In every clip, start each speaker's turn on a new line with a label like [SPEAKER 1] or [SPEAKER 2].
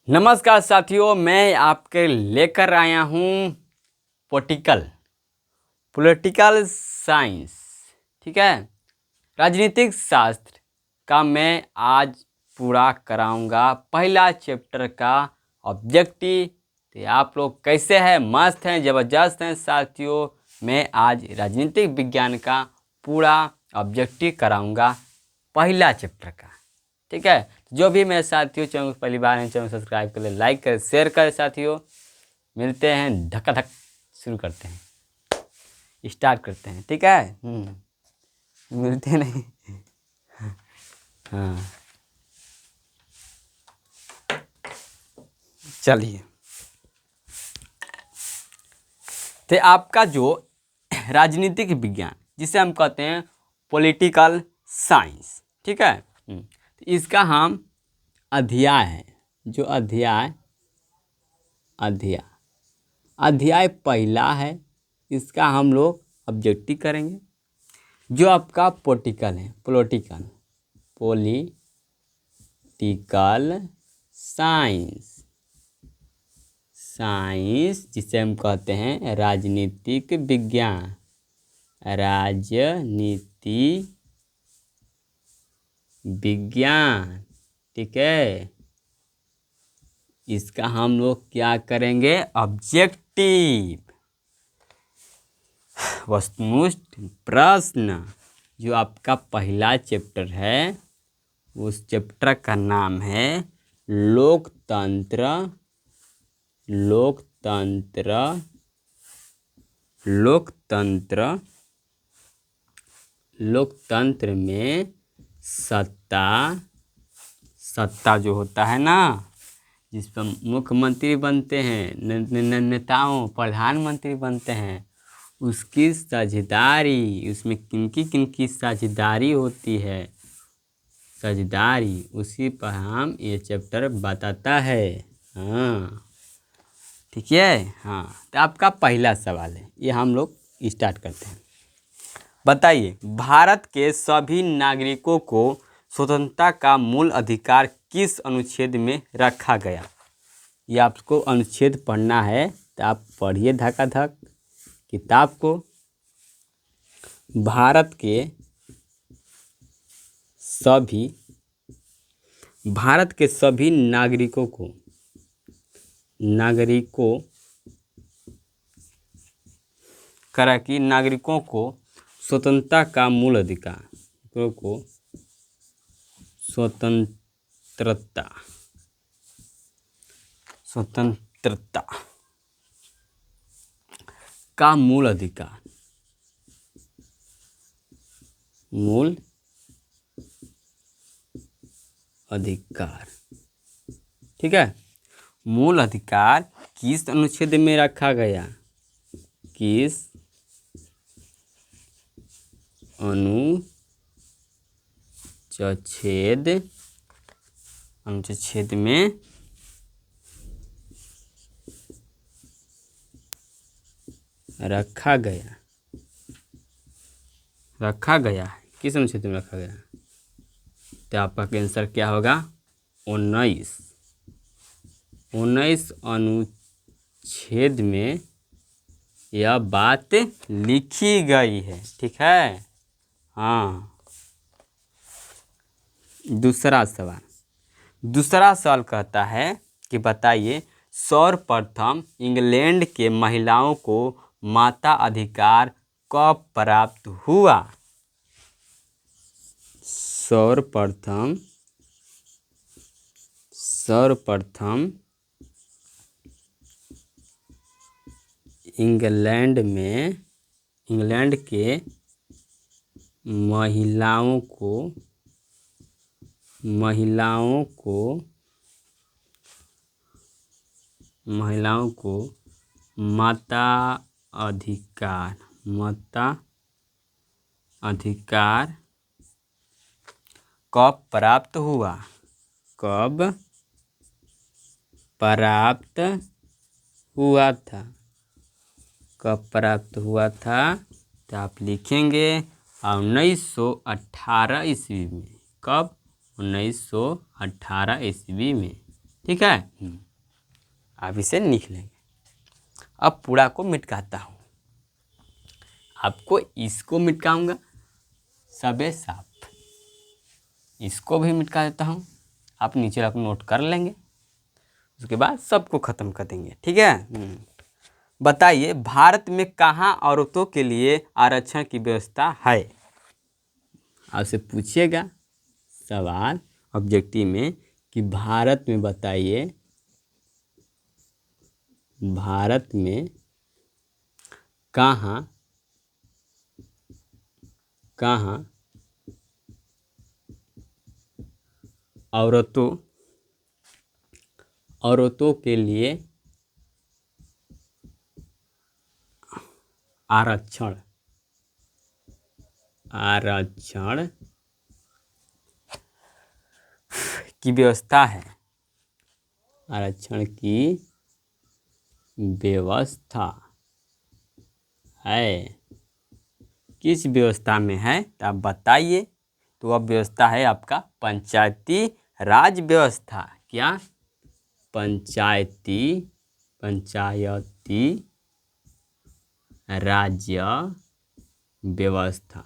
[SPEAKER 1] नमस्कार साथियों, मैं आपके लेकर आया हूँ पॉलिटिकल साइंस। ठीक है, राजनीतिक शास्त्र का मैं आज पूरा कराऊंगा पहला चैप्टर का ऑब्जेक्टिव। तो आप लोग कैसे हैं? मस्त हैं, ज़बरदस्त हैं साथियों। मैं आज राजनीतिक विज्ञान का पूरा ऑब्जेक्टिव कराऊंगा पहला चैप्टर का। ठीक है, जो भी मेरे साथियों चैनल पहली बार हैं, चैनल सब्सक्राइब कर ले, लाइक कर, शेयर कर साथियों। मिलते हैं, धक्का शुरू करते हैं, स्टार्ट करते हैं। ठीक है, मिलते नहीं। हाँ, चलिए। तो आपका जो राजनीतिक विज्ञान जिसे हम कहते हैं पॉलिटिकल साइंस, ठीक है, तो इसका हम अध्याय है, जो अध्याय पहला है, इसका हम लोग ऑब्जेक्टिव करेंगे। जो आपका पॉलिटिकल साइंस जिसे हम कहते हैं राजनीतिक विज्ञान, ठीक है। इसका हम लोग क्या करेंगे? ऑब्जेक्टिव, वस्तुनिष्ठ प्रश्न। जो आपका पहला चैप्टर है, उस चैप्टर का नाम है लोकतंत्र में सत्ता जो होता है ना, जिस पर मुख्यमंत्री बनते हैं, नेताओं, प्रधानमंत्री बनते हैं, उसकी साझेदारी, उसमें किनकी साझेदारी होती है, उसी पर हम ये चैप्टर बताता है। हाँ, ठीक है। हाँ, तो आपका पहला सवाल है, ये हम लोग स्टार्ट करते हैं। बताइए, भारत के सभी नागरिकों को स्वतंत्रता का मूल अधिकार किस अनुच्छेद में रखा गया? ये आपको अनुच्छेद पढ़ना है, तो आप पढ़िए धक किताब को। भारत के सभी नागरिकों को स्वतंत्रता का मूल अधिकार, स्वतंत्रता का मूल अधिकार, ठीक है। मूल अधिकार किस अनुच्छेद में रखा गया? किस अनुच्छेद में रखा गया किस अनुच्छेद में रखा गया? तो आपका आंसर क्या होगा? 19 अनुच्छेद में यह बात लिखी गई है। ठीक है। हाँ, दूसरा सवाल कहता है कि बताइए, सर्वप्रथम इंग्लैंड के महिलाओं को माता अधिकार कब प्राप्त हुआ? सर्वप्रथम इंग्लैंड के महिलाओं को माता अधिकार कब प्राप्त हुआ था? तो आप लिखेंगे 1918 ईस्वी में। कब? 1918 ईस्वी में। ठीक है। आप इसे लिख लेंगे। अब पूरा को मिटकाता हूँ, आपको इसको मिटकाऊंगा, सबे साफ, इसको भी मिटका देता हूँ, आप नीचे आप नोट कर लेंगे, उसके बाद सबको ख़त्म कर देंगे। ठीक है। बताइए भारत में कहाँ औरतों के लिए आरक्षण की व्यवस्था है? आपसे पूछिएगा सवाल ऑब्जेक्टिव में कि भारत में बताइए, भारत में कहाँ कहाँ औरतों के लिए आरक्षण की व्यवस्था है, आरक्षण की व्यवस्था है। किस व्यवस्था में है तो आप बताइए। तो अब व्यवस्था है आपका पंचायती राज व्यवस्था। क्या? पंचायती राज्य व्यवस्था।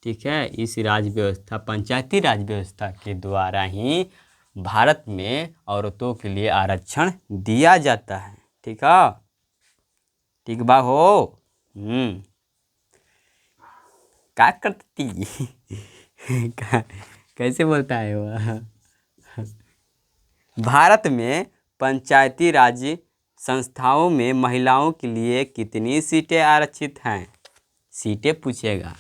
[SPEAKER 1] ठीक है। इस राज्य व्यवस्था, पंचायती राज व्यवस्था के द्वारा ही भारत में औरतों के लिए आरक्षण दिया जाता है। ठीक है। ठीक बा हो। क्या करती कैसे बोलता है वह? भारत में पंचायती राज संस्थाओं में महिलाओं के लिए कितनी सीटें आरक्षित हैं? सीटें पूछेगा।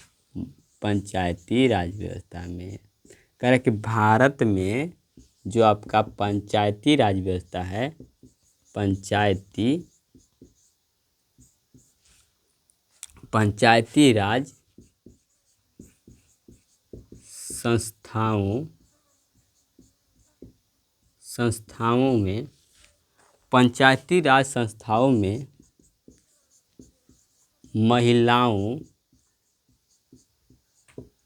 [SPEAKER 1] पंचायती राज व्यवस्था में कह रहा है कि भारत में जो आपका पंचायती राज व्यवस्था है, पंचायती राज संस्थाओं में, पंचायती राज संस्थाओं में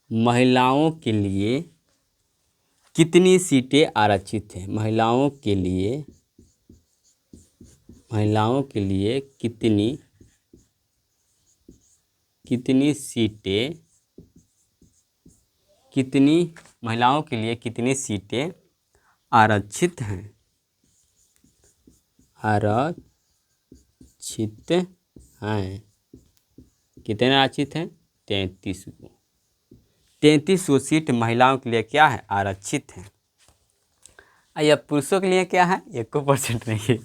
[SPEAKER 1] महिलाओं के लिए कितनी सीटें आरक्षित हैं? महिलाओं के लिए महिलाओं के लिए कितनी सीटें आरक्षित हैं? कितने आरक्षित हैं? 33 को। 33 सीट महिलाओं के लिए क्या है? आरक्षित है। या पुरुषों के लिए क्या है? 1% नहीं है।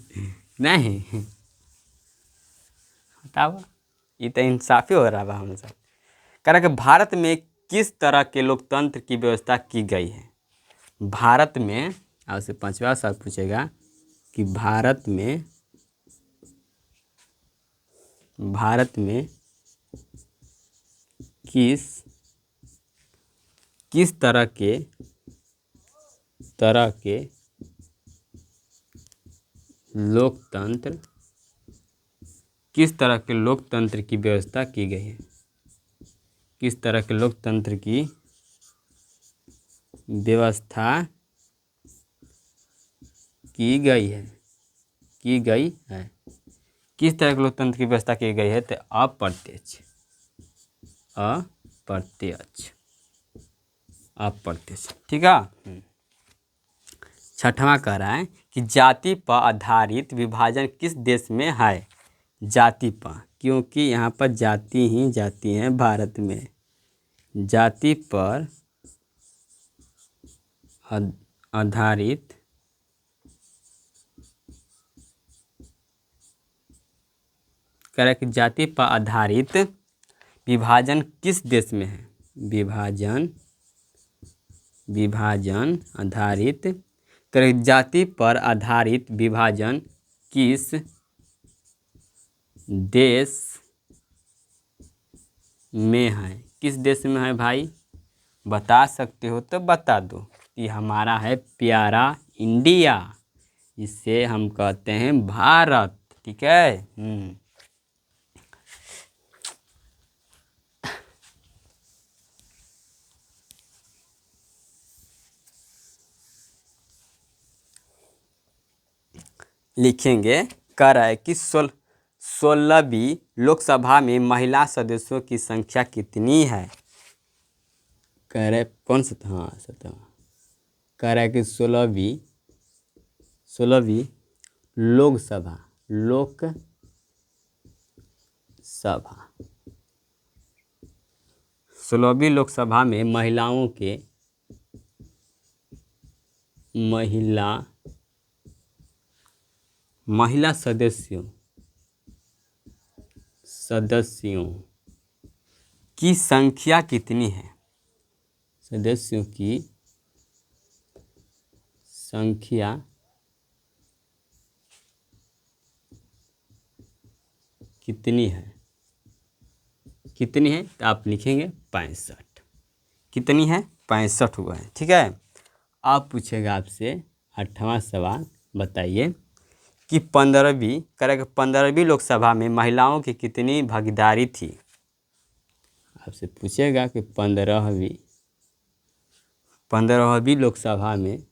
[SPEAKER 1] नहीं बताओ, ये तो इंसाफी हो रहा है हम सब। कह रहा कि भारत में किस तरह के लोकतंत्र की व्यवस्था की गई है? भारत में आपसे 5वां सवाल पूछेगा कि भारत में किस तरह के लोकतंत्र की व्यवस्था की गई है? किस तरह के लोकतंत्र की व्यवस्था की गई है? किस तरह के लोकतंत्र की व्यवस्था की गई है? तो अप्रत्यक्ष। ठीक है। 6वां कह रहा है कि जाति पर आधारित विभाजन किस देश में है? जाति पर, क्योंकि यहाँ पर जाति ही जाति है भारत में। जाति पर आधारित कह रहा है कि जाति पर आधारित विभाजन किस देश में है? विभाजन आधारित करें, जाति पर आधारित विभाजन किस देश में है? किस देश में है भाई? बता सकते हो तो बता दो। ये हमारा है प्यारा इंडिया, इसे हम कहते हैं भारत। ठीक है। लिखेंगे। कह रहा है कि 16वीं लोकसभा में महिला सदस्यों की संख्या कितनी है। कह रहे कौन सा था, हाँ सत्रह। कह रहा है कि 16वीं लोकसभा 16वीं लोकसभा में महिला सदस्यों की संख्या कितनी है। सदस्यों की संख्या कितनी है तो आप लिखेंगे 65। कितनी है, 65 हुआ है। ठीक है। अब पूछेगा आपसे 8वां सवाल, बताइए कि 15वीं लोकसभा में महिलाओं की कितनी भागीदारी थी। आपसे पूछेगा कि 15वीं लोकसभा में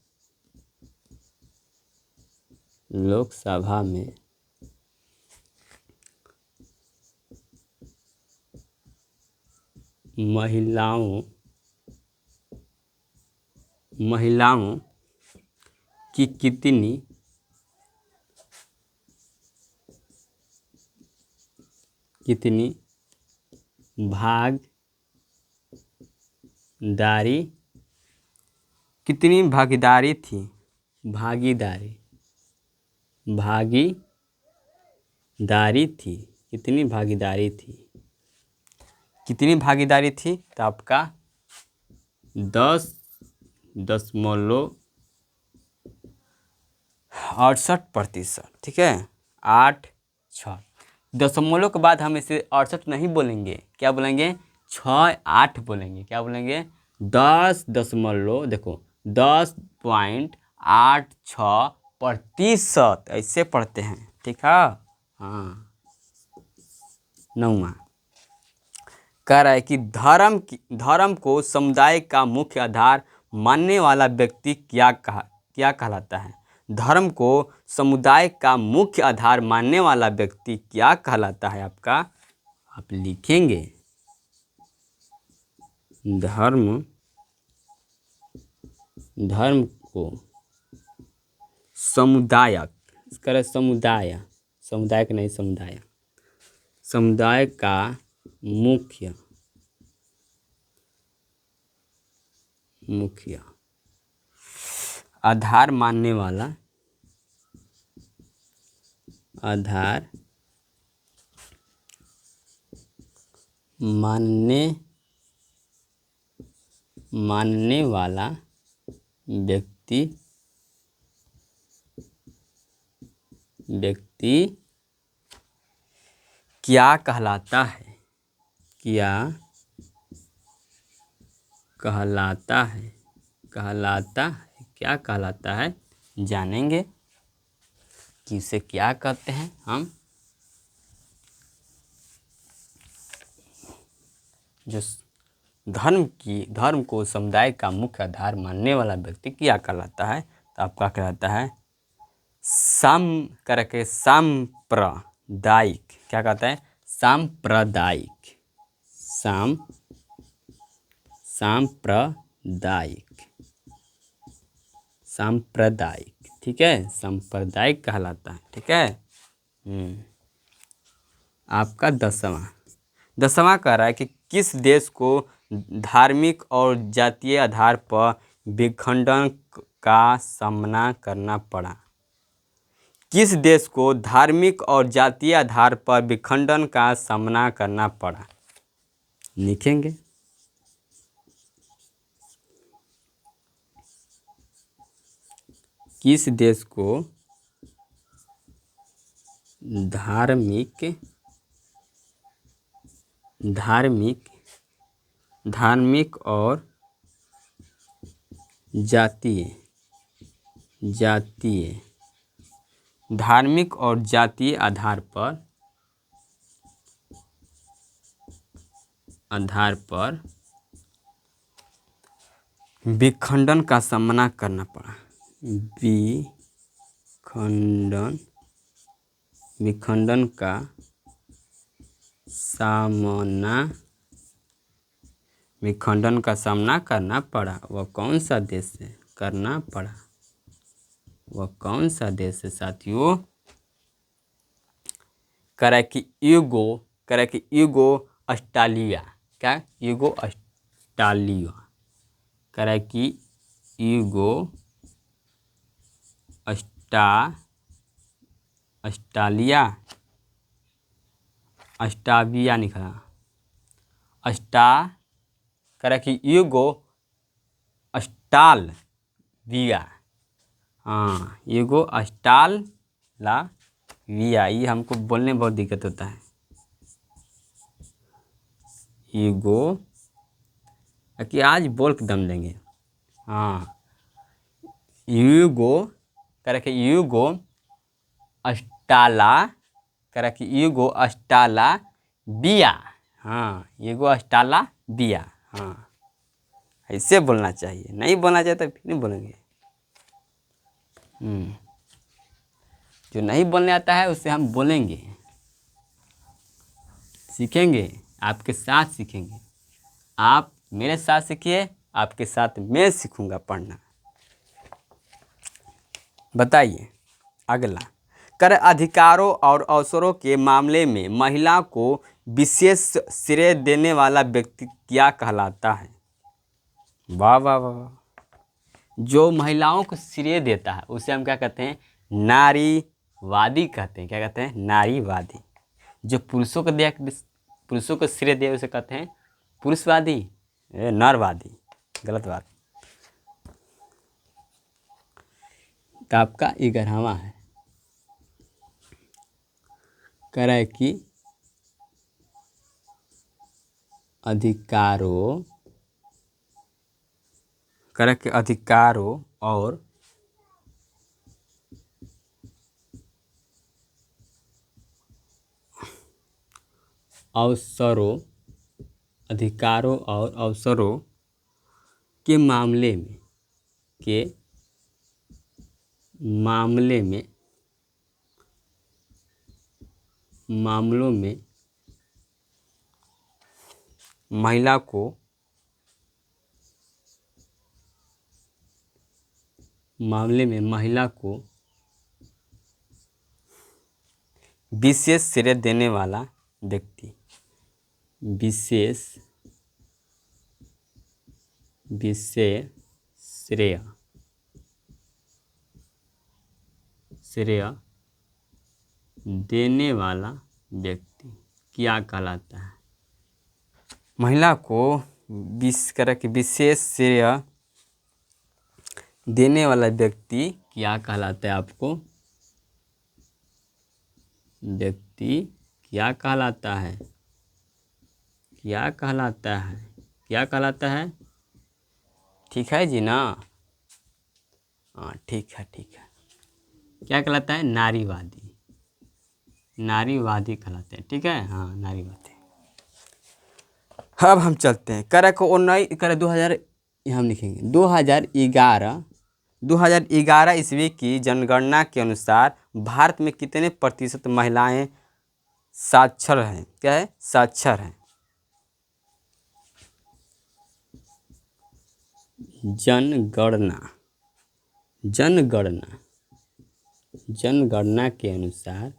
[SPEAKER 1] महिलाओं की कितनी भागीदारी थी। कितनी भागीदारी थी तो आपका 10.68%। ठीक है, 8-6 दशमलव के बाद हम इसे 68 नहीं बोलेंगे, क्या बोलेंगे, 68 बोलेंगे। क्या बोलेंगे, 10.86% ऐसे पढ़ते हैं। ठीक है। हाँ, 9वां कह रहा है कि धर्म को समुदाय का मुख्य आधार मानने वाला व्यक्ति क्या कहलाता है। धर्म को समुदाय का मुख्य आधार मानने वाला व्यक्ति क्या कहलाता है आपका। आप लिखेंगे धर्म को समुदाय का मुख्य आधार मानने वाला व्यक्ति क्या कहलाता है, जानेंगे कि इसे क्या कहते हैं हम। जो धर्म को समुदाय का मुख्य आधार मानने वाला व्यक्ति क्या कहलाता है, तो आपका कहलाता है सांप्रदायिक। क्या कहता है, सांप्रदायिक। ठीक है, सांप्रदायिक कहलाता है। ठीक है। आपका 10वां कह रहा है कि किस देश को धार्मिक और जातीय आधार पर विखंडन का सामना करना पड़ा। किस देश को धार्मिक और जातीय आधार पर विखंडन का सामना करना पड़ा, लिखेंगे। किस देश को धार्मिक और जातीय आधार पर विखंडन का सामना करना पड़ा। विखंडन विखंडन का सामना करना पड़ा। वह कौन सा देश है? करना पड़ा। वह कौन सा देश है साथियों? यूगो ऑस्ट्रेलिया। क्या? यूगो ऑस्ट्रेलिया। यूगो ऑस्ट्रेलिया। ऑस्ट्राविया निकला। यूगो ऑस्ट्रालविया। हाँ, यूगो ऑस्ट्रालविया। ये हमको बोलने में बहुत दिक्कत होता है। यूगो कि आज बोल के दम लेंगे। हाँ, यूगो यूगो ऑस्ट्रालाविया। हाँ, यूगो ऑस्ट्रालाविया। हाँ, ऐसे बोलना चाहिए। नहीं बोलना चाहिए तो फिर नहीं बोलेंगे। जो नहीं बोलने आता है उससे हम बोलेंगे, सीखेंगे, आपके साथ सीखेंगे। आप मेरे साथ सीखिए, आपके साथ मैं सीखूंगा पढ़ना। बताइए अगला। कर अधिकारों और अवसरों के मामले में महिला को विशेष श्रेय देने वाला व्यक्ति क्या कहलाता है? वाह वाह वाह। जो महिलाओं को श्रेय देता है उसे हम क्या कहते हैं? नारीवादी कहते हैं। क्या कहते हैं? नारीवादी। जो पुरुषों को श्रेय दे उसे कहते हैं पुरुषवादी, नरवादी। गलत बात। तो आपका 11वां है। कह रहा है कि अधिकारों और अवसरों के मामले में महिला को विशेष श्रेय देने वाला व्यक्ति, विशेष श्रेय देने वाला व्यक्ति क्या कहलाता है? महिला को विशेष श्रेय देने वाला व्यक्ति क्या कहलाता है? आपको व्यक्ति क्या कहलाता है? क्या कहलाता है? ठीक है जी ना? हाँ, ठीक है। क्या कहलाता है? नारीवादी कहलाते हैं। ठीक है, हाँ, नारीवादी। अब हम चलते हैं। कर 2000 हम लिखेंगे 2011 ईस्वी की जनगणना के अनुसार भारत में कितने प्रतिशत महिलाएं साक्षर हैं? क्या है? साक्षर हैं। जनगणना के अनुसार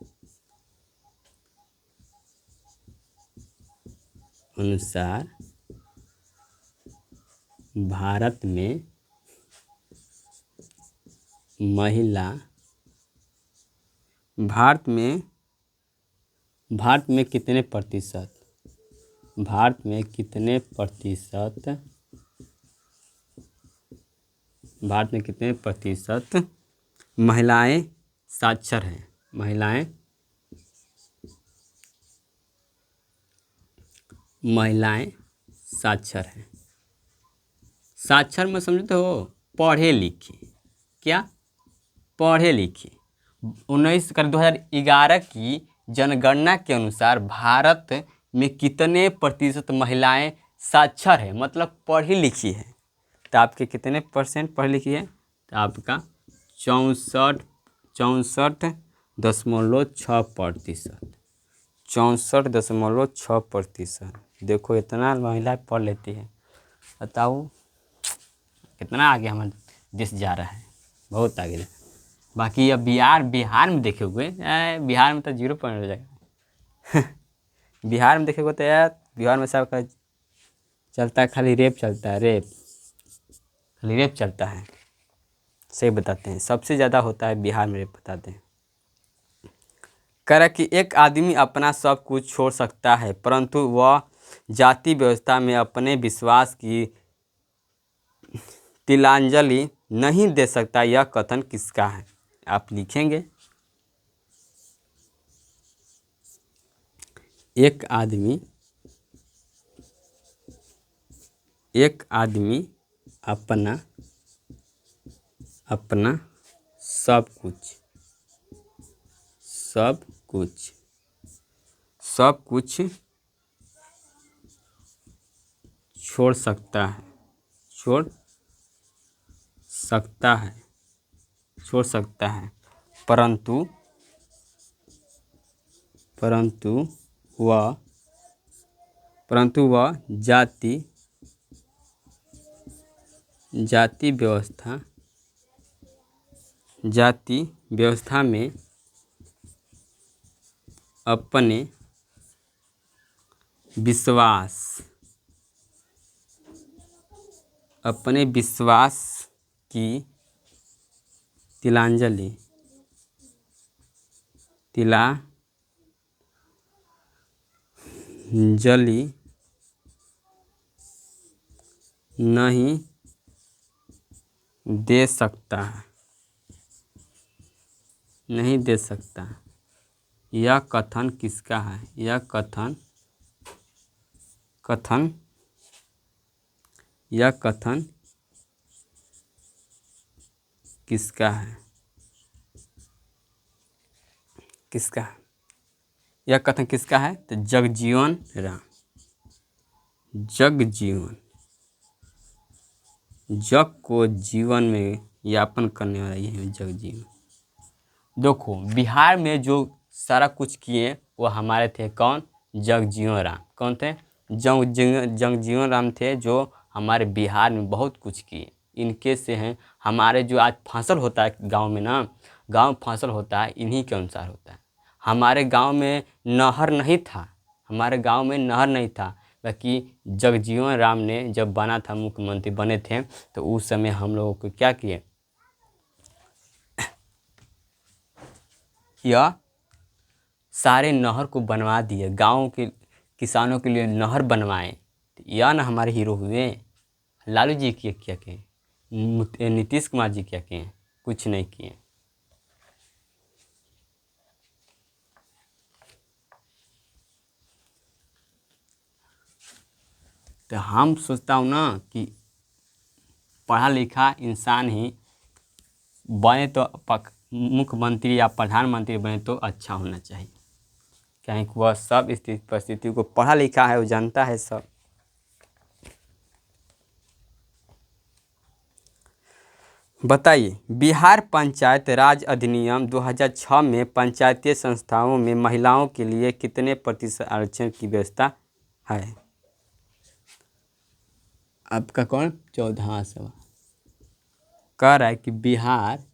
[SPEAKER 1] भारत में कितने प्रतिशत महिलाएं साक्षर हैं? महिलाएं साक्षर हैं। साक्षर में समझते हो? पढ़े लिखे। क्या? पढ़े लिखे। 2011 की जनगणना के अनुसार भारत में कितने प्रतिशत महिलाएं साक्षर है? मतलब पढ़ी लिखी है। तो आपके कितने % पढ़ी लिखी है? तो आपका 64% 64.6%। 64.6%। देखो इतना महिला पढ़ लेती है, बताओ कितना आगे हमारा देश जा रहा है, बहुत आगे। बाकी अब बिहार में देखे हुए बिहार में तो 0 पॉइंट हो जाएगा। बिहार में देखेगा तो यार बिहार में सबका चलता है, खाली रेप चलता है, खाली रेप चलता है। सही बताते हैं, सबसे ज़्यादा होता है बिहार में रेप, बताते हैं। कह रहा कि एक आदमी अपना सब कुछ छोड़ सकता है परंतु वह जाति व्यवस्था में अपने विश्वास की तिलांजलि नहीं दे सकता। यह कथन किसका है? आप लिखेंगे। एक आदमी अपना सब कुछ छोड़ सकता है परंतु वह जाति व्यवस्था में अपने विश्वास की तिलांजलि नहीं दे सकता। यह कथन किसका है? यह कथन किसका है? यह कथन किसका है? तो जगजीवन राम। जग को जीवन में यापन करने वाला यही है जगजीवन। देखो बिहार में जो सारा कुछ किए वो हमारे थे, कौन? जगजीवन राम। कौन थे? जगजीवन राम थे, जो हमारे बिहार में बहुत कुछ किए। इनके से हैं हमारे जो आज फसल होता है गांव में ना, गांव फसल होता है इन्हीं के अनुसार होता है। हमारे गांव में नहर नहीं था, बाकी जगजीवन राम ने जब बना था, मुख्यमंत्री बने थे, तो उस समय हम लोगों को क्या किए, यह सारे नहर को बनवा दिए, गांव के किसानों के लिए नहर बनवाए। यह ना हमारे हीरो हुए। लालू जी क्या किए? नीतीश कुमार जी क्या किए? कुछ नहीं किए। तो हम सोचता हूँ ना कि पढ़ा लिखा इंसान ही बने तो मुख्यमंत्री या प्रधानमंत्री बने तो अच्छा होना चाहिए, क्योंकि वह सब स्थिति परिस्थिति को पढ़ा लिखा है, वो जानता है सब। बताइए, बिहार पंचायत राज अधिनियम 2006 में पंचायती संस्थाओं में महिलाओं के लिए कितने प्रतिशत आरक्षण की व्यवस्था है? आपका कौन? 14वां सवाल कह रहा है कि बिहार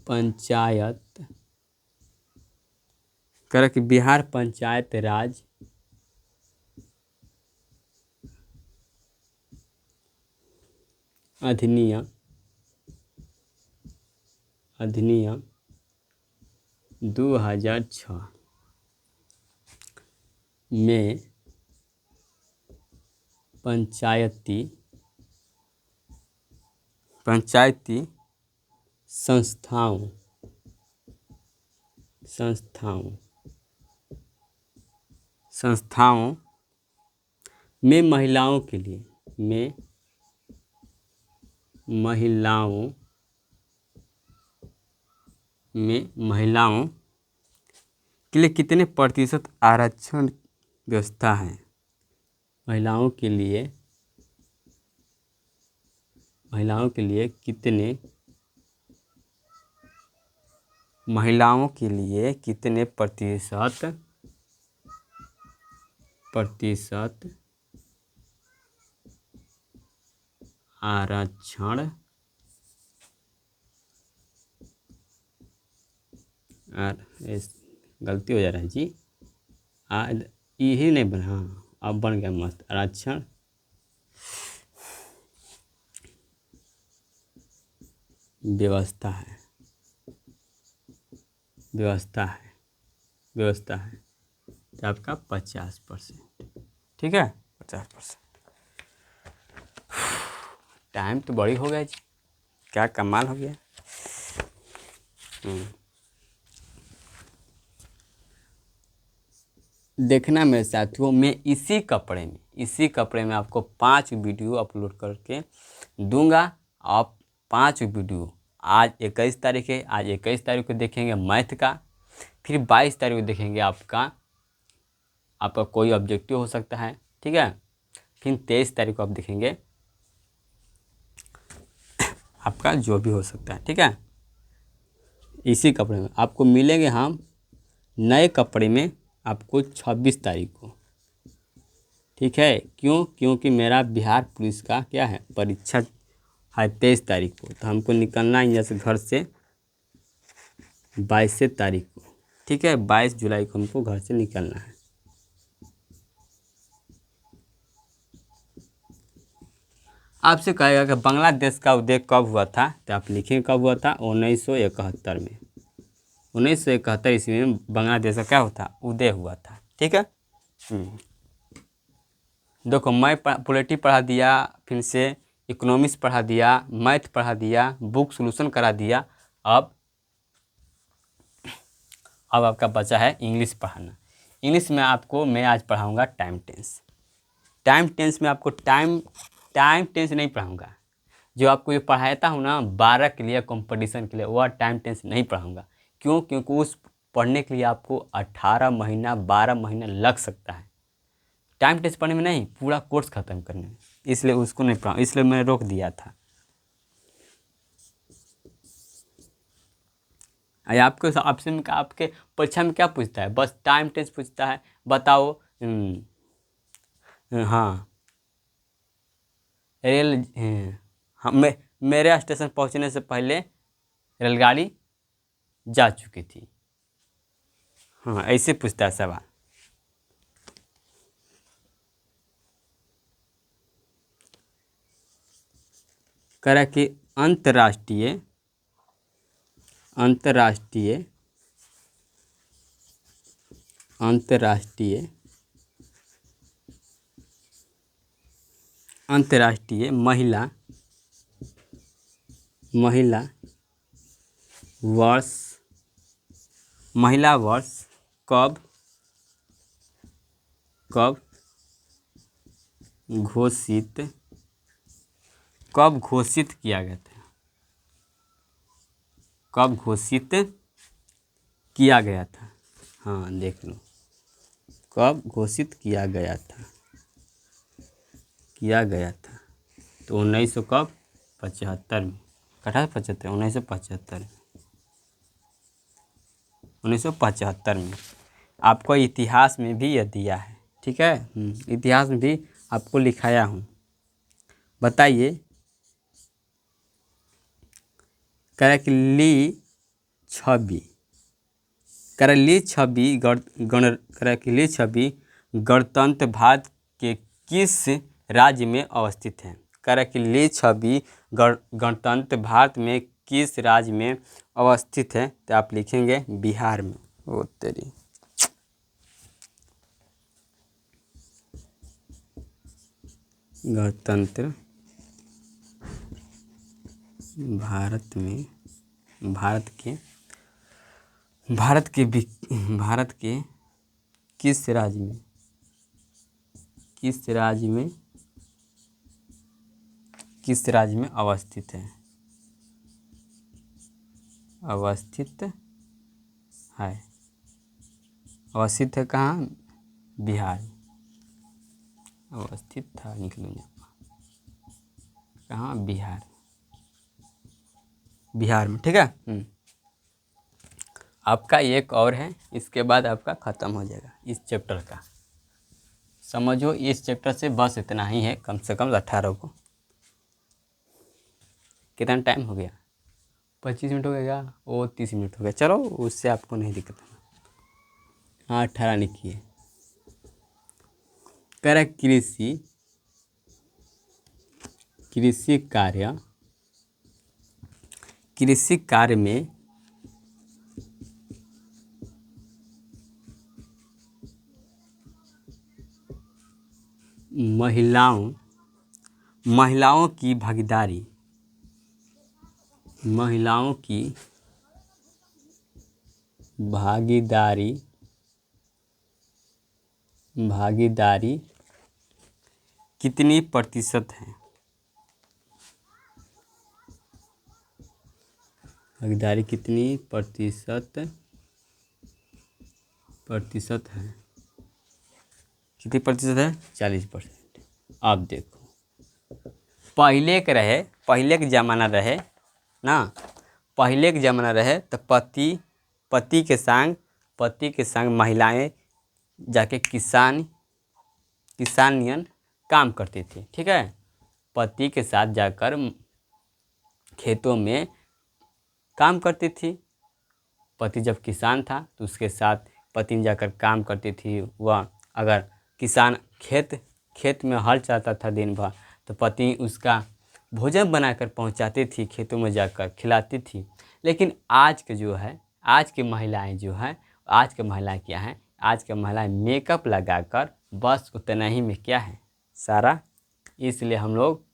[SPEAKER 1] पंचायत कह रहा है कि बिहार पंचायत राज अधिनियम 2006 में पंचायती संस्थाओं में महिलाओं के लिए कितने प्रतिशत आरक्षण व्यवस्था है? महिलाओं के लिए महिलाओं के लिए कितने प्रतिशत आरक्षण गलती हो जा रहा है जी। यही नहीं बना, हाँ अब बन गया मस्त। आरक्षण व्यवस्था है तो आपका 50%। ठीक है, 50%। टाइम तो बड़ी हो गया जी, क्या कमाल हो गया। देखना मेरे साथियों, मैं इसी कपड़े में आपको 5 वीडियो अपलोड करके दूंगा। आप 5 वीडियो, आज 21 तारीख है, आज 21 तारीख को देखेंगे मैथ का, फिर 22 तारीख को देखेंगे आपका कोई ऑब्जेक्टिव हो सकता है। ठीक है, फिर 23 तारीख को आप देखेंगे आपका जो भी हो सकता है। ठीक है, इसी कपड़े में आपको मिलेंगे हम नए कपड़े में आपको 26 तारीख को। ठीक है, क्योंकि मेरा बिहार पुलिस का क्या है, परीक्षा है 23 तारीख को, तो हमको निकलना है जैसे घर से 22 तारीख को। ठीक है, 22 जुलाई को हमको घर से निकलना है। आपसे कहेगा कि बांग्लादेश का उदय कब हुआ था, तो आप लिखेंगे कब हुआ था, 1971 में। 1971 ईस्वी में बांग्लादेश का क्या होता, उदय हुआ था। ठीक है, देखो मैं पॉलिटी पढ़ा दिया, फिर से इकोनॉमिक्स पढ़ा दिया, मैथ पढ़ा दिया, बुक सॉल्यूशन करा दिया। अब आपका बचा है इंग्लिश पढ़ाना। इंग्लिश में आपको मैं आज पढ़ाऊँगा टाइम टेंस में आपको टाइम टेंस नहीं पढ़ाऊँगा। जो आपको ये पढ़ाता हूँ ना 12 के लिए कंपटीशन के लिए, वह टाइम टेंस नहीं पढ़ाऊँगा। क्योंकि उस पढ़ने के लिए आपको 18 महीना 12 महीना लग सकता है। टाइम टेंस पढ़ने में नहीं, पूरा कोर्स ख़त्म करने में, इसलिए उसको नहीं पढ़ा, इसलिए मैंने रोक दिया था। आपसे आपके परीक्षा में क्या पूछता है, बस टाइम टेंस पूछता है। बताओ हाँ हाँ मेरे स्टेशन पहुंचने से पहले रेलगाड़ी जा चुकी थी। हाँ, ऐसे पूछता है सवाल। कह रहा है कि अंतर्राष्ट्रीय महिला वर्ष कब घोषित किया गया था, कब घोषित किया गया था। हाँ देख लो, कब घोषित किया गया था तो 1975 में, 1975 में। आपको इतिहास में भी यह दिया है। ठीक है, इतिहास में भी आपको लिखाया हूँ। बताइए, कह कि ली छवि गणतंत्र भारत के किस राज्य में अवस्थित है। कह कि ली छवि गणतंत्र भारत में किस राज्य में अवस्थित है, तो आप लिखेंगे बिहार में। ओ तेरी, गणतंत्र भारत के किस राज्य में अवस्थित है, अवस्थित है कहाँ, बिहार। अवस्थित था, निकलूँगा कहाँ, बिहार। बिहार में, ठीक है। आपका एक और है, इसके बाद आपका ख़त्म हो जाएगा इस चैप्टर का। समझो इस चैप्टर से बस इतना ही है, कम से कम 18 को। कितना टाइम हो गया? 25 मिनट हो गया, वो 30 मिनट हो गया। चलो उससे आपको नहीं दिक्कत है। हाँ 18 लिखिए। कर कृषि कार्य में महिलाओं की भागीदारी कितनी प्रतिशत है? भागीदारी कितनी प्रतिशत है? कितनी प्रतिशत है? 40%। अब देखो, पहले के ज़माना रहे ना, पहले के ज़माना रहे तो पति के संग महिलाएं जाके किसानियन काम करती थी, ठीक है। पति के साथ जाकर खेतों में काम करती थी। पति जब किसान था तो उसके साथ पत्नी जाकर काम करती थी। वह अगर किसान खेत में हल चलाता था दिन भर, तो पत्नी उसका भोजन बनाकर पहुंचाती थी, खेतों में जाकर खिलाती थी। लेकिन आज की महिलाएं क्या हैं? आज की महिलाएं मेकअप लगाकर बस उतना ही में क्या है सारा। इसलिए हम लोग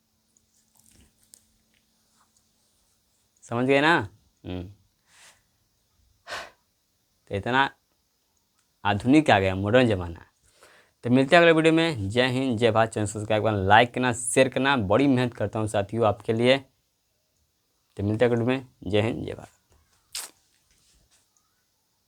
[SPEAKER 1] समझ गए ना। तो इतना आधुनिक आ गया, मॉडर्न ज़माना। तो मिलते हैं अगले वीडियो में। जय हिंद, जय भारत। चैनल सब्सक्राइब करना, लाइक करना, शेयर करना। बड़ी मेहनत करता हूँ साथियों आपके लिए। तो मिलते हैं अगले वीडियो में। जय हिंद, जय भारत।